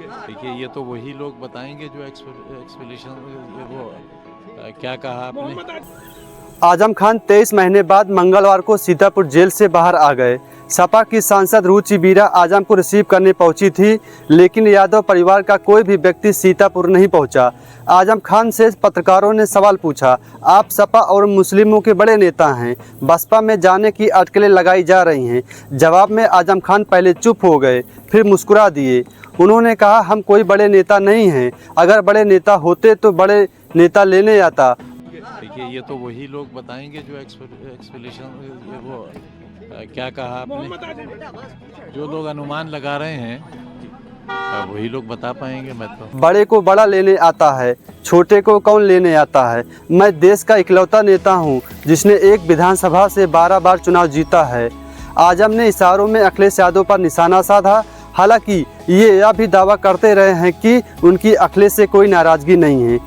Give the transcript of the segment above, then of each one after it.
देखिए, ये तो वही लोग बताएंगे जो एक्सप्लेनेशन वो क्या कहा आपने। आजम खान 23 महीने बाद मंगलवार को सीतापुर जेल से बाहर आ गए। सपा की सांसद रुचि बीरा आजम को रिसीव करने पहुंची थी, लेकिन यादव परिवार का कोई भी व्यक्ति सीतापुर नहीं पहुंचा। आजम खान से पत्रकारों ने सवाल पूछा, आप सपा और मुस्लिमों के बड़े नेता हैं, बसपा में जाने की अटकलें लगाई जा रही हैं। जवाब में आजम खान पहले चुप हो गए, फिर मुस्कुरा दिए। उन्होंने कहा, हम कोई बड़े नेता नहीं हैं, अगर बड़े नेता होते तो बड़े नेता लेने आता। देखिए, ये तो वही लोग बताएंगे जो एक्सप्लेनेशन वो क्या कहा आपने। जो लोग अनुमान लगा रहे हैं वही लोग बता पाएंगे। मैं तो बड़े को बड़ा लेने आता है, छोटे को कौन लेने आता है। मैं देश का इकलौता नेता हूं जिसने एक विधानसभा से 12 बार चुनाव जीता है। आजम ने इशारों में अखिलेश यादव पर निशाना साधा। हालांकि ये यह भी दावा करते रहे हैं कि उनकी अखिलेश से कोई नाराजगी नहीं है।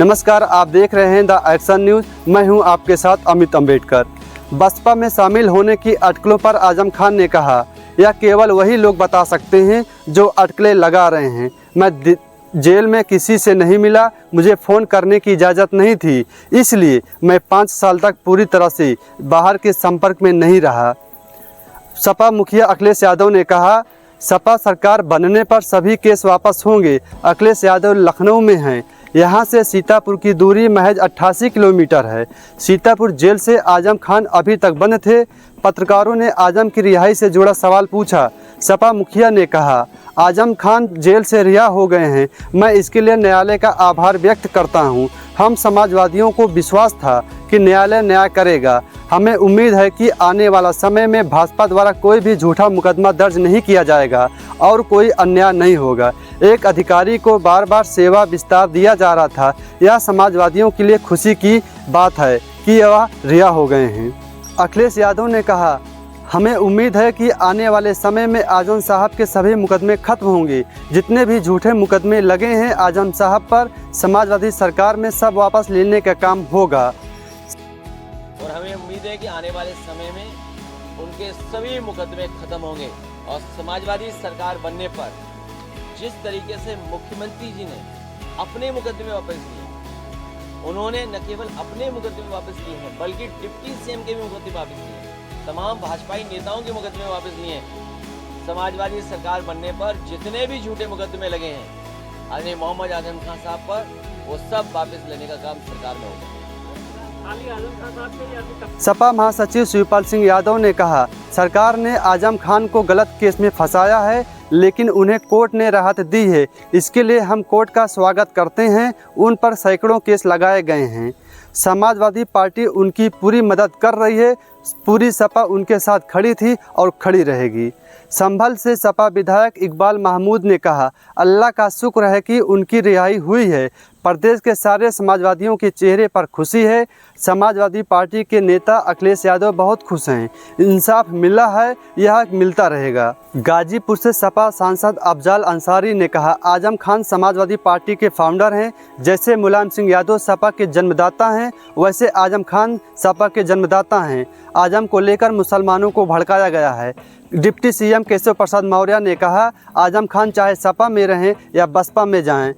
नमस्कार, आप देख रहे हैं द एक्शन न्यूज़। मैं हूं आपके साथ अमित अंबेडकर। बसपा में शामिल होने की अटकलों पर आजम खान ने कहा, यह केवल वही लोग बता सकते हैं जो अटकलें लगा रहे हैं। मैं जेल में किसी से नहीं मिला, मुझे फ़ोन करने की इजाज़त नहीं थी, इसलिए मैं 5 साल तक पूरी तरह से बाहर के संपर्क में नहीं रहा। सपा मुखिया अखिलेश यादव ने कहा, सपा सरकार बनने पर सभी केस वापस होंगे। अखिलेश यादव लखनऊ में हैं, यहाँ से सीतापुर की दूरी महज 88 किलोमीटर है। सीतापुर जेल से आजम खान अभी तक बंद थे। पत्रकारों ने आजम की रिहाई से जुड़ा सवाल पूछा। सपा मुखिया ने कहा, आजम खान जेल से रिहा हो गए हैं, मैं इसके लिए न्यायालय का आभार व्यक्त करता हूं। हम समाजवादियों को विश्वास था कि न्यायालय न्याय करेगा। हमें उम्मीद है कि आने वाला समय में भाजपा द्वारा कोई भी झूठा मुकदमा दर्ज नहीं किया जाएगा और कोई अन्याय नहीं होगा। एक अधिकारी को बार बार सेवा विस्तार दिया जा रहा था। यह समाजवादियों के लिए खुशी की बात है कि वह रिहा हो गए हैं। अखिलेश यादव ने कहा, हमें उम्मीद है कि आने वाले समय में आजम साहब के सभी मुकदमे खत्म होंगे। जितने भी झूठे मुकदमे लगे हैं आजम साहब पर, समाजवादी सरकार में सब वापस लेने का काम होगा। और हमें उम्मीद है कि आने वाले समय में उनके सभी मुकदमे खत्म होंगे और समाजवादी सरकार बनने पर जिस तरीके से मुख्यमंत्री जी ने अपने मुकदमे वापस लिए, उन्होंने न केवल अपने मुकदमे वापस लिए हैं बल्कि डिप्टी सीएम के भी मुकदमे वापस लिए हैं, तमाम भाजपाई नेताओं के मुकदमे वापस लिए हैं। समाजवादी सरकार बनने पर जितने भी झूठे मुकदमे लगे हैं आदरणीय मोहम्मद आजम खान साहब पर, वो सब वापस लेने का काम सरकार में होगा। सपा महासचिव शिवपाल सिंह यादव ने कहा, सरकार ने आजम खान को गलत केस में फंसाया है, लेकिन उन्हें कोर्ट ने राहत दी है। इसके लिए हम कोर्ट का स्वागत करते हैं। उन पर सैकड़ों केस लगाए गए हैं। समाजवादी पार्टी उनकी पूरी मदद कर रही है। पूरी सपा उनके साथ खड़ी थी और खड़ी रहेगी। संभल से सपा विधायक इकबाल महमूद ने कहा, अल्लाह का शुक्र है कि उनकी रिहाई हुई है। प्रदेश के सारे समाजवादियों के चेहरे पर खुशी है। समाजवादी पार्टी के नेता अखिलेश यादव बहुत खुश हैं। इंसाफ मिला है, यह मिलता रहेगा। गाजीपुर से सपा सांसद अफजाल अंसारी ने कहा, आजम खान समाजवादी पार्टी के फाउंडर हैं। जैसे मुलायम सिंह यादव सपा के जन्मदाता हैं, वैसे आजम खान सपा के जन्मदाता हैं। आजम को लेकर मुसलमानों को भड़काया गया है। डिप्टी सीएम केशव प्रसाद मौर्य ने कहा, आजम खान चाहे सपा में रहें या बसपा में जाएं।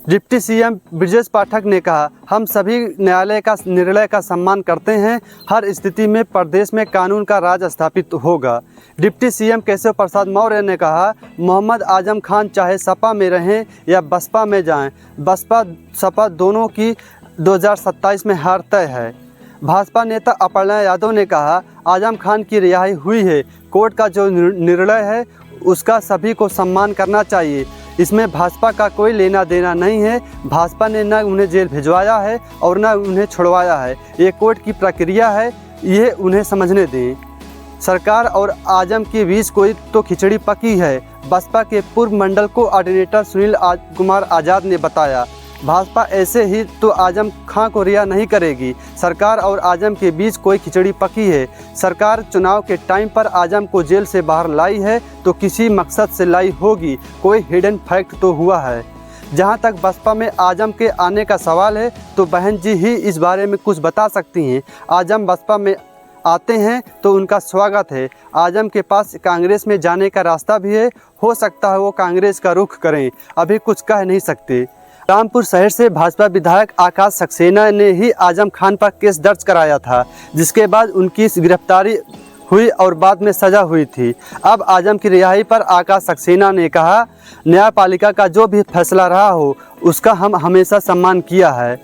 डिप्टी सीएम ब्रजेश पाठक ने कहा, हम सभी न्यायालय का निर्णय का सम्मान करते हैं। हर स्थिति में प्रदेश में कानून का राज स्थापित होगा। डिप्टी सीएम केशव प्रसाद मौर्य ने कहा, मोहम्मद आजम खान चाहे सपा में रहें या बसपा में जाएं, बसपा सपा दोनों की 2027 में हार तय है। भाजपा नेता अपर्णा यादव ने कहा, आजम खान की रिहाई हुई है। कोर्ट का जो निर्णय है उसका सभी को सम्मान करना चाहिए। इसमें भाजपा का कोई लेना देना नहीं है। भाजपा ने न उन्हें जेल भिजवाया है और न उन्हें छुड़वाया है। ये कोर्ट की प्रक्रिया है, ये उन्हें समझने दें। सरकार और आजम के बीच कोई तो खिचड़ी पकी है। बसपा के पूर्व मंडल कोऑर्डिनेटर सुनील कुमार आज़ाद ने बताया, भाजपा ऐसे ही तो आजम खां को रिहा नहीं करेगी। सरकार और आजम के बीच कोई खिचड़ी पकी है। सरकार चुनाव के टाइम पर आजम को जेल से बाहर लाई है तो किसी मकसद से लाई होगी। कोई हिडन फैक्ट तो हुआ है। जहां तक बसपा में आजम के आने का सवाल है तो बहन जी ही इस बारे में कुछ बता सकती हैं। आजम बसपा में आते हैं तो उनका स्वागत है। आजम के पास कांग्रेस में जाने का रास्ता भी है, हो सकता है वो कांग्रेस का रुख करें, अभी कुछ कह नहीं सकते। रामपुर शहर से भाजपा विधायक आकाश सक्सेना ने ही आजम खान पर केस दर्ज कराया था, जिसके बाद उनकी गिरफ्तारी हुई और बाद में सजा हुई थी। अब आजम की रिहाई पर आकाश सक्सेना ने कहा, न्यायपालिका का जो भी फैसला रहा हो उसका हम हमेशा सम्मान किया है।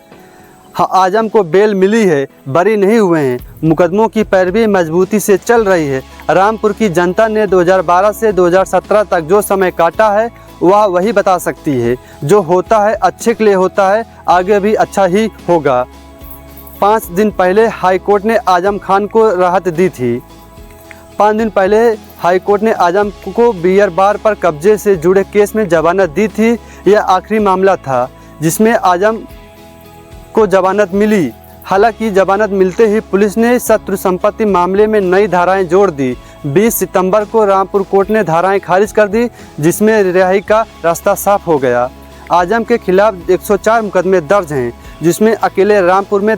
आजम को बेल मिली है, बरी नहीं हुए हैं, मुकदमों की पैरवी मजबूती से चल रही है। रामपुर की जनता ने 2012 से 2017 तक जो समय काटा है वह वही बता सकती है। जो होता है अच्छे के लिए होता है, आगे भी अच्छा ही होगा। 5 दिन पहले हाईकोर्ट ने आजम खान को राहत दी थी। 5 दिन पहले हाईकोर्ट ने आजम को बियर बार पर कब्जे से जुड़े केस में जमानत दी थी। यह आखिरी मामला था जिसमें आजम को जमानत मिली। हालांकि जमानत मिलते ही पुलिस ने शत्रु संपत्ति मामले में नई धाराएं जोड़ दी। 20 सितंबर को रामपुर कोर्ट ने धाराएं खारिज कर दी, जिसमें रिहाई का रास्ता साफ हो गया। आजम के खिलाफ 104 मुकदमे दर्ज हैं, जिसमें अकेले रामपुर में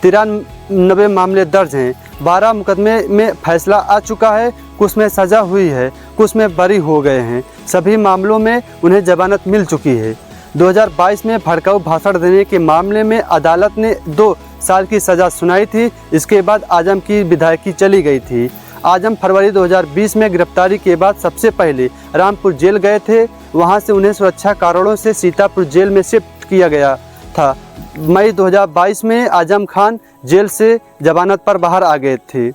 93 मामले दर्ज हैं। 12 मुकदमे में फैसला आ चुका है, कुछ में सजा हुई है, कुछ में बरी हो गए हैं। सभी मामलों में उन्हें जमानत मिल चुकी है। 2022 में भड़काऊ भाषण देने के मामले में अदालत ने 2 साल की सज़ा सुनाई थी। इसके बाद आजम की विधायकी चली गई थी। आजम फरवरी 2020 में गिरफ्तारी के बाद सबसे पहले रामपुर जेल गए थे। वहां से उन्हें सुरक्षा कारणों से सीतापुर जेल में शिफ्ट किया गया था। मई 2022 में आजम खान जेल से जमानत पर बाहर आ गए थे।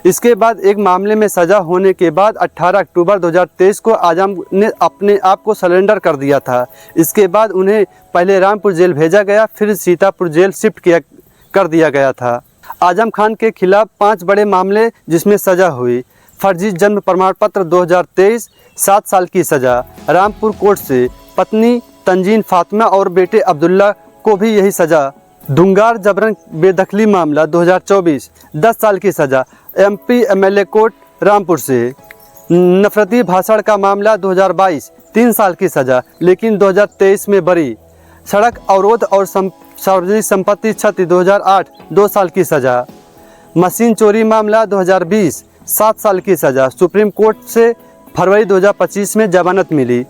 इसके बाद एक मामले में सजा होने के बाद 18 अक्टूबर 2023 को आजम ने अपने आप को सरेंडर कर दिया था। इसके बाद उन्हें पहले रामपुर जेल भेजा गया, फिर सीतापुर जेल शिफ्ट कर दिया गया था। आजम खान के खिलाफ 5 बड़े मामले जिसमें सजा हुई। फर्जी जन्म प्रमाण पत्र 2023, 7 साल की सजा। रामपुर कोर्ट से पत्नी तंजीन फातिमा और बेटे अब्दुल्ला को भी यही सजा। धुंगार जबरन बेदखली मामला 2024, 10 साल की सजा। MP MLA कोर्ट रामपुर से नफरती भाषण का मामला 2022, 3 साल की सजा, लेकिन 2023 में बरी। सड़क अवरोध और सार्वजनिक संपत्ति क्षति 2008, 2 साल की सजा। मशीन चोरी मामला 2020, 7 साल की सजा। सुप्रीम कोर्ट से फरवरी 2025 में जमानत मिली।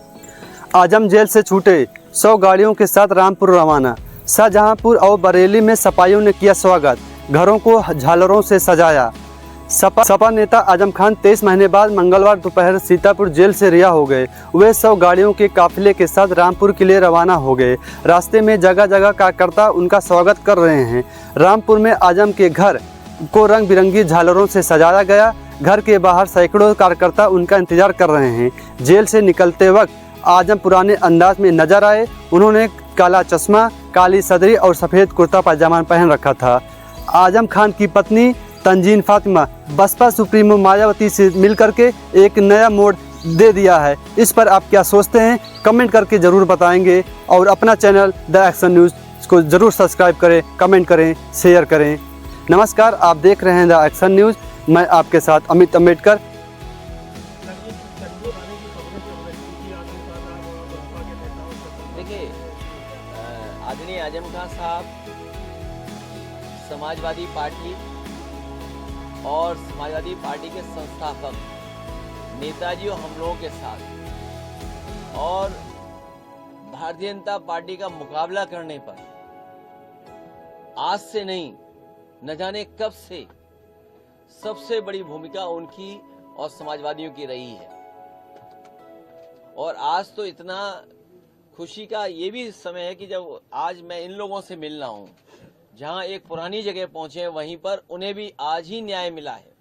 आजम जेल से छूटे, 100 गाड़ियों के साथ रामपुर रवाना। शाहजहांपुर और बरेली में सपाइयों ने किया स्वागत, घरों को झालरों से सजाया। सपा नेता आजम खान 23 महीने बाद मंगलवार दोपहर सीतापुर जेल से रिहा हो गए। वे 100 गाड़ियों के काफिले के साथ रामपुर के लिए रवाना हो गए। रास्ते में जगह जगह कार्यकर्ता उनका स्वागत कर रहे हैं। रामपुर में आजम के घर को रंग बिरंगी झालरों से सजाया गया। घर के बाहर सैकड़ों कार्यकर्ता उनका इंतजार कर रहे हैं। जेल से निकलते वक्त आजम पुराने अंदाज में नजर आए। उन्होंने काला चश्मा, काली सदरी और सफ़ेद कुर्ता पैजामा पहन रखा था। आजम खान की पत्नी तंजीन फातिमा बसपा सुप्रीमो मायावती से मिलकर के एक नया मोड़ दे दिया है। इस पर आप क्या सोचते हैं, कमेंट करके ज़रूर बताएंगे। और अपना चैनल द एक्शन न्यूज़ को ज़रूर सब्सक्राइब करें, कमेंट करें, शेयर करें। नमस्कार, आप देख रहे हैं द एक्शन न्यूज़। मैं आपके साथ अमित अम्बेडकर। देखिए, आदरणीय आजम खान साहब समाजवादी पार्टी और समाजवादी पार्टी के संस्थापक नेताजी और हम लोगों के साथ और भारतीय जनता पार्टी का मुकाबला करने पर आज से नहीं न जाने कब से सबसे बड़ी भूमिका उनकी और समाजवादियों की रही है। और आज तो इतना खुशी का ये भी समय है कि जब आज मैं इन लोगों से मिल रहा हूं, जहां एक पुरानी जगह पहुंचे हैं, वहीं पर उन्हें भी आज ही न्याय मिला है।